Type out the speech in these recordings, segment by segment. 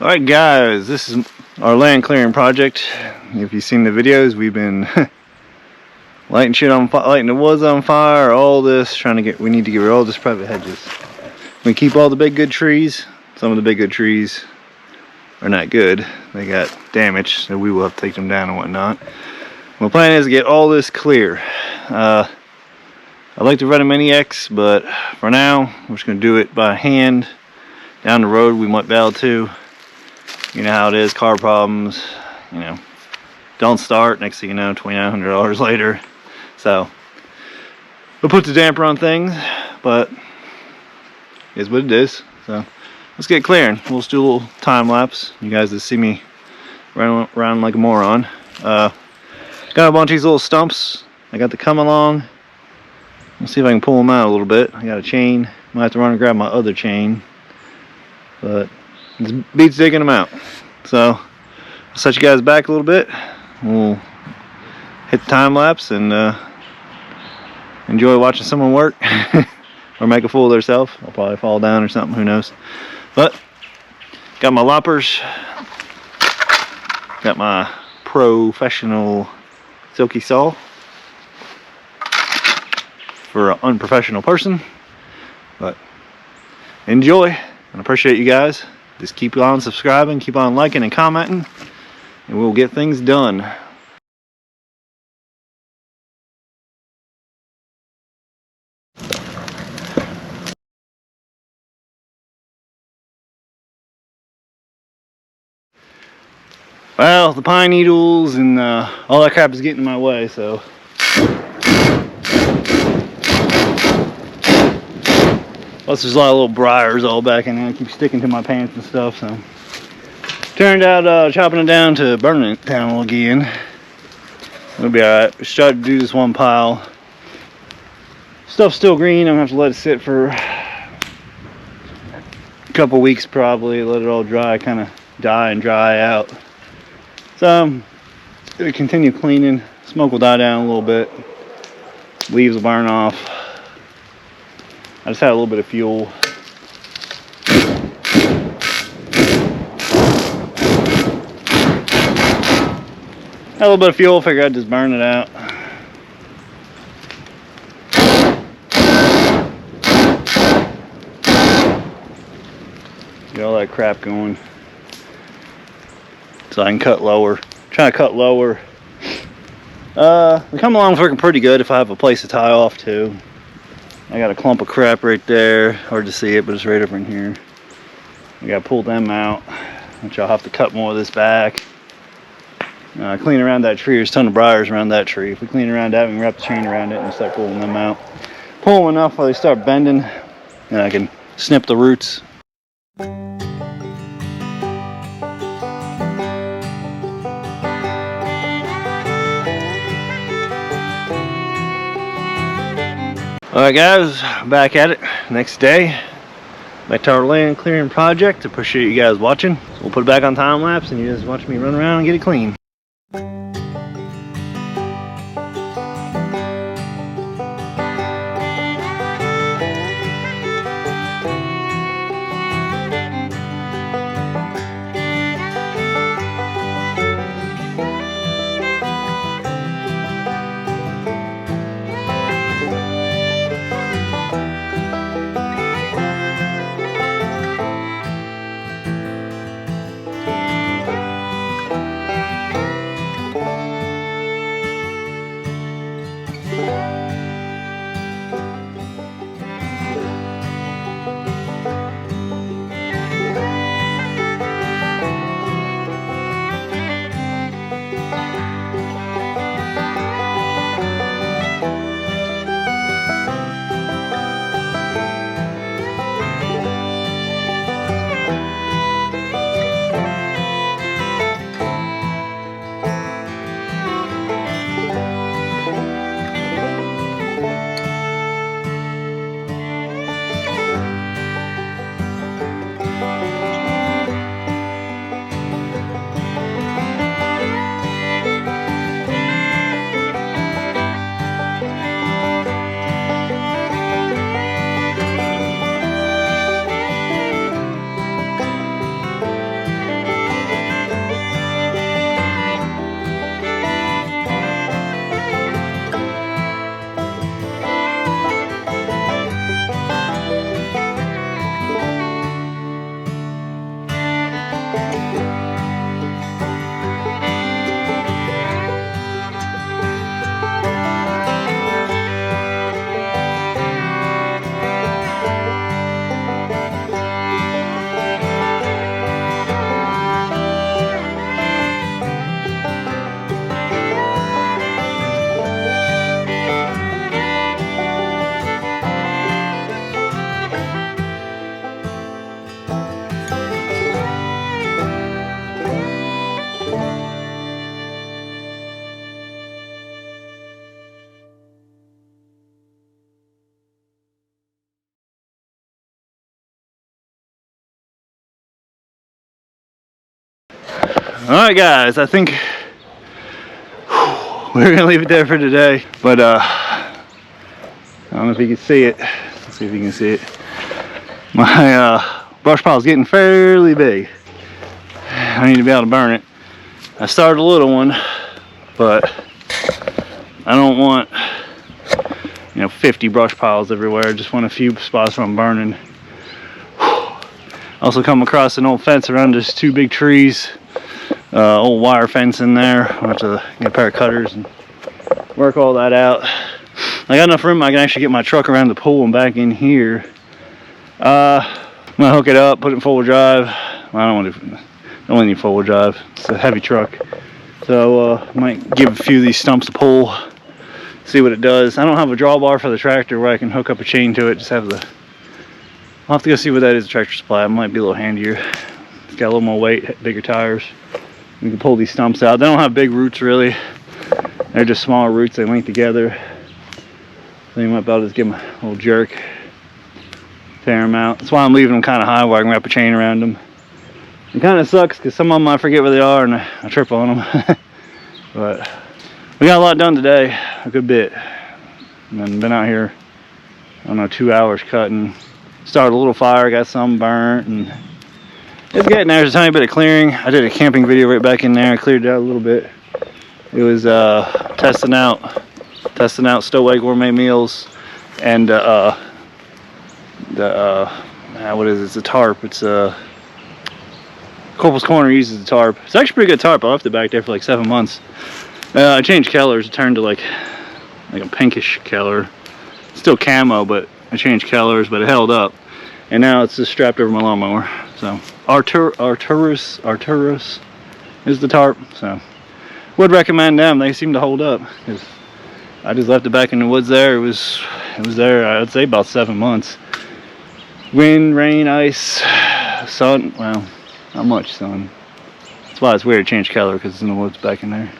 Alright guys, this is our land clearing project. If you've seen the videos, we've been lighting shit on fire, lighting the woods on fire, all this, we need to get rid of all this private hedges. We keep all the big good trees. Some of the big good trees are not good. They got damaged, so we will have to take them down and whatnot. My plan is to get all this clear. I'd like to run a Mini X, but for now, we're just going to do it by hand. Down the road, we might be able to. You know how it is, car problems, you know, don't start, next thing you know, $2,900 later. So, we'll put the damper on things, but it is what it is. So, let's get clearing. We'll just do a little time lapse. You guys just see me running around like a moron. Got a bunch of these little stumps. I got to come along. Let's see if I can pull them out a little bit. I got a chain. Might have to run and grab my other chain. But it beats digging them out. So I'll set you guys back a little bit. We'll hit the time lapse and enjoy watching someone work or make a fool of themselves. I'll probably fall down or something, who knows. But got my loppers, got my professional silky saw for an unprofessional person. But enjoy, and appreciate you guys. Just keep on subscribing, keep on liking and commenting, and we'll get things done. Well, the pine needles and all that crap is getting in my way, so. Plus there's a lot of little briars all back in there. I keep sticking to my pants and stuff, so. Turned out chopping it down to burning it down again. It'll be alright. We started to do this one pile. Stuff's still green. I'm gonna have to let it sit for a couple weeks probably. Let it all dry, kind of die and dry out. So I'm gonna continue cleaning. Smoke will die down a little bit. Leaves will burn off. I just had a little bit of fuel. Had a little bit of fuel, figured I'd just burn it out. Get all that crap going. So I can cut lower. Trying to cut lower. We come along working pretty good if I have a place to tie off to. I got a clump of crap right there. Hard to see it, but it's right over in here. I gotta pull them out, which I'll have to cut more of this back. Clean around that tree. There's a ton of briars around that tree. If we clean around that, we can wrap the chain around it and start pulling them out. Pull them enough while they start bending, and I can snip the roots. Alright guys, back at it. Next day, back to our land clearing project. Appreciate you guys watching. So we'll put it back on time lapse and you guys watch me run around and get it clean. Alright guys, I think we're gonna leave it there for today. But I don't know if you can see it. Let's see if you can see it. My brush pile is getting fairly big. I need to be able to burn it. I started a little one, but I don't want 50 brush piles everywhere. I just want a few spots where I'm burning. Also come across an old fence around just 2 big trees. Old wire fence in there. I'll have to get a pair of cutters and work all that out. I got enough room I can actually get my truck around the pool and back in here. I'm gonna hook it up, put it in 4-wheel drive. Well, I don't want any 4-wheel drive. It's a heavy truck. So I might give a few of these stumps a pull, see what it does. I don't have a drawbar for the tractor where I can hook up a chain to it. Just have the, I'll have to go see what that is, the Tractor Supply. It might be a little handier. It's got a little more weight, bigger tires. We can pull these stumps out. They don't have big roots really. They're just smaller roots, they link together. So you might be able to just give them a little jerk, tear them out. That's why I'm leaving them kind of high where I can wrap a chain around them. It kind of sucks because some of them I forget where they are and I trip on them. But we got a lot done today, a good bit. And then been out here, I don't know, 2 hours cutting. Started a little fire, got some burnt, and it's getting there. There's a tiny bit of clearing. I did a camping video right back in there. I cleared it out a little bit. It was testing out Stowaway Gourmet Meals and what is it? It's a tarp. It's Corporal's Corner uses the tarp. It's actually a pretty good tarp. I left it back there for like 7 months. I changed colors. It turned to like a pinkish color. Still camo, but I changed colors, but it held up. And now it's just strapped over my lawnmower. So Arcturus is the tarp. So would recommend them. They seem to hold up. Cause I just left it back in the woods there. It was there, I'd say, about 7 months. Wind, rain, ice, sun. Well, not much sun. That's why it's weird to change color, because it's in the woods back in there.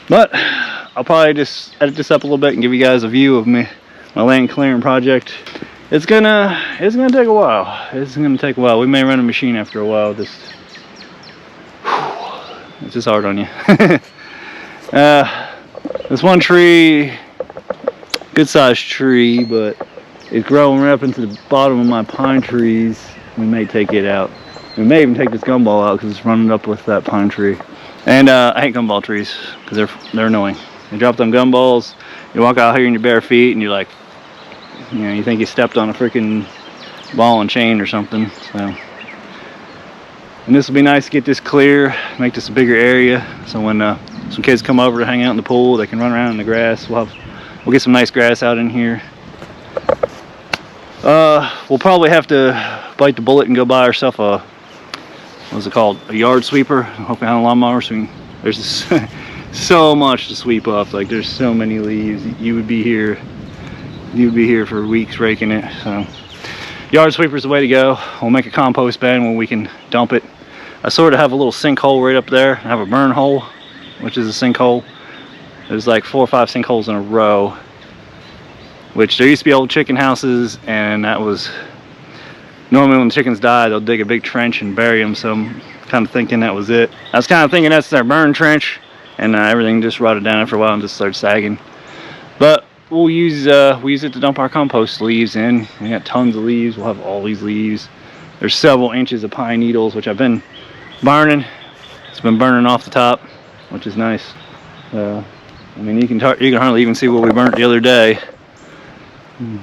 But I'll probably just edit this up a little bit and give you guys a view of my land clearing project. It's gonna take a while. It's gonna take a while. We may run a machine after a while. It's just hard on you. This one tree, good sized tree, but it's growing right up into the bottom of my pine trees. We may take it out. We may even take this gumball out because it's running up with that pine tree. And I hate gumball trees because they're annoying. You drop them gumballs, you walk out here in your bare feet, and you're like, you think you stepped on a freaking ball and chain or something. So, and this will be nice to get this clear, make this a bigger area. So when some kids come over to hang out in the pool, they can run around in the grass. We'll get some nice grass out in here. We'll probably have to bite the bullet and go buy ourselves a, what's it called, a yard sweeper. Hopefully on a lawnmower. So there's just so much to sweep up. Like there's so many leaves. You would be here for weeks raking it. So yard sweeper is the way to go. We'll make a compost bin where we can dump it. I sort of have a little sinkhole right up there. I have a burn hole, which is a sinkhole. There's like 4 or 5 sinkholes in a row, which there used to be old chicken houses, and that was normally when the chickens die, they'll dig a big trench and bury them. So I'm kind of thinking that was it. I was kind of thinking that's their burn trench, and everything just rotted down after a while and just started sagging. But we'll use it to dump our compost leaves in. We got tons of leaves. We'll have all these leaves. There's several inches of pine needles, which I've been burning. It's been burning off the top, which is nice. I mean, you can hardly even see what we burnt the other day.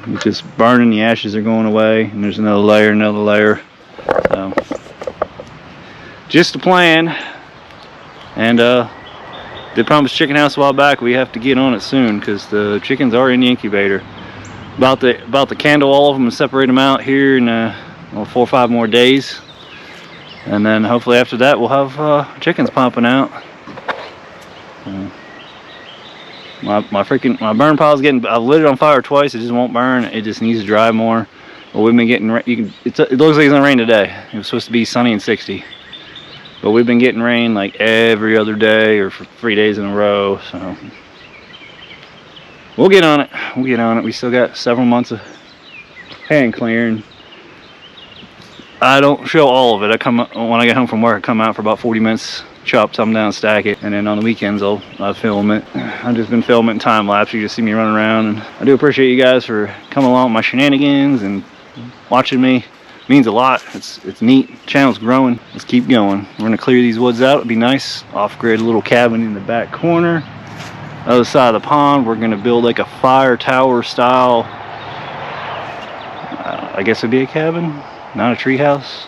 It's just burning. The ashes are going away, and there's another layer. So, just a plan. And they promised chicken house a while back. We have to get on it soon because the chickens are in the incubator. About to candle all of them and separate them out here in 4 or 5 more days, and then hopefully after that we'll have chickens popping out. My burn pile's getting. I've lit it on fire twice. It just won't burn. It just needs to dry more. But we've been getting. It looks like it's gonna rain today. It was supposed to be sunny and 60. But we've been getting rain like every other day or for 3 days in a row. So we'll get on it. We still got several months of hand clearing. I don't show all of it. When I get home from work, I come out for about 40 minutes, chop something down, stack it, and then on the weekends I'll film it. I've just been filming time lapse. You just see me running around, and I do appreciate you guys for coming along with my shenanigans and watching me. It means a lot. It's neat. Channel's growing. Let's keep going. We're gonna clear these woods out. It'd be nice. Off-grid little cabin in the back corner. Other side of the pond, we're gonna build like a fire tower style. I guess it'd be a cabin. Not a tree house.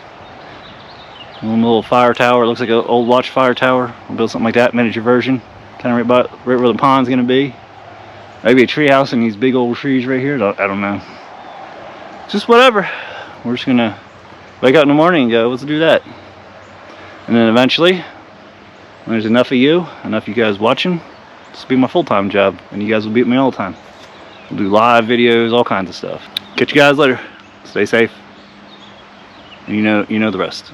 One little fire tower. It looks like an old watch fire tower. We'll build something like that, miniature version. Kind of right where the pond's gonna be. Maybe a tree house and these big old trees right here. I don't know. Just whatever. We're just gonna wake up in the morning and go, let's do that. And then eventually, when there's enough of you guys watching, this will be my full-time job, and you guys will beat me all the time. We'll do live videos, all kinds of stuff. Catch you guys later. Stay safe. And you know the rest.